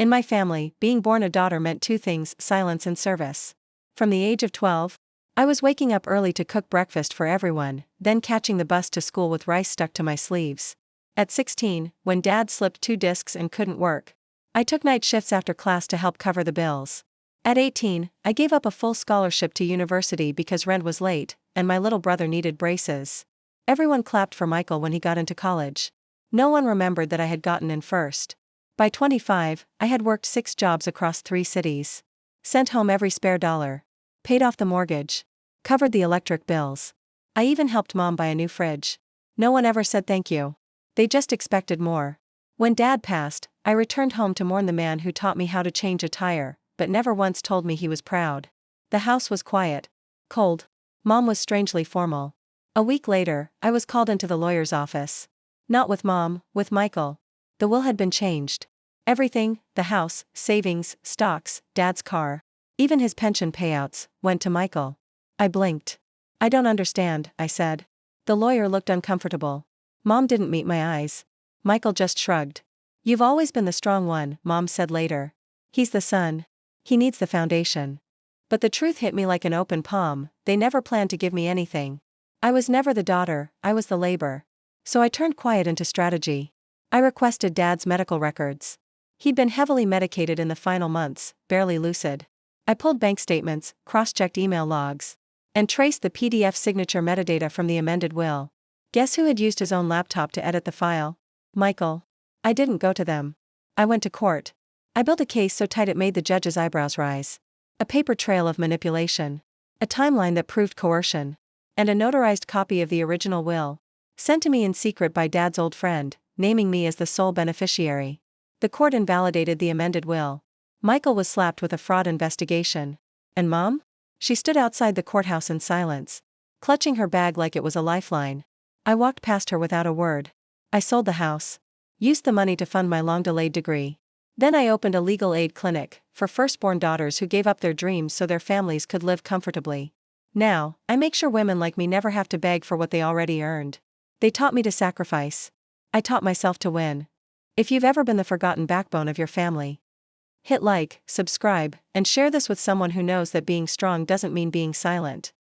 In my family, being born a daughter meant two things: silence and service. From the age of 12, I was waking up early to cook breakfast for everyone, then catching the bus to school with rice stuck to my sleeves. At 16, when Dad slipped 2 discs and couldn't work, I took night shifts after class to help cover the bills. At 18, I gave up a full scholarship to university because rent was late, and my little brother needed braces. Everyone clapped for Michael when he got into college. No one remembered that I had gotten in first. By 25, I had worked 6 jobs across 3 cities. Sent home every spare dollar. Paid off the mortgage. Covered the electric bills. I even helped Mom buy a new fridge. No one ever said thank you. They just expected more. When Dad passed, I returned home to mourn the man who taught me how to change a tire, but never once told me he was proud. The house was quiet. Cold. Mom was strangely formal. A week later, I was called into the lawyer's office. Not with Mom, with Michael. The will had been changed. Everything, the house, savings, stocks, Dad's car, even his pension payouts, went to Michael. I blinked. I don't understand, I said. The lawyer looked uncomfortable. Mom didn't meet my eyes. Michael just shrugged. You've always been the strong one, Mom said later. He's the son. He needs the foundation. But the truth hit me like an open palm: they never planned to give me anything. I was never the daughter, I was the labor. So I turned quiet into strategy. I requested Dad's medical records. He'd been heavily medicated in the final months, barely lucid. I pulled bank statements, cross-checked email logs, and traced the PDF signature metadata from the amended will. Guess who had used his own laptop to edit the file? Michael. I didn't go to them. I went to court. I built a case so tight it made the judge's eyebrows rise. A paper trail of manipulation. A timeline that proved coercion. And a notarized copy of the original will, sent to me in secret by Dad's old friend, naming me as the sole beneficiary. The court invalidated the amended will. Michael was slapped with a fraud investigation. And Mom? She stood outside the courthouse in silence, clutching her bag like it was a lifeline. I walked past her without a word. I sold the house. Used the money to fund my long-delayed degree. Then I opened a legal aid clinic for firstborn daughters who gave up their dreams so their families could live comfortably. Now, I make sure women like me never have to beg for what they already earned. They taught me to sacrifice. I taught myself to win. If you've ever been the forgotten backbone of your family, hit like, subscribe, and share this with someone who knows that being strong doesn't mean being silent.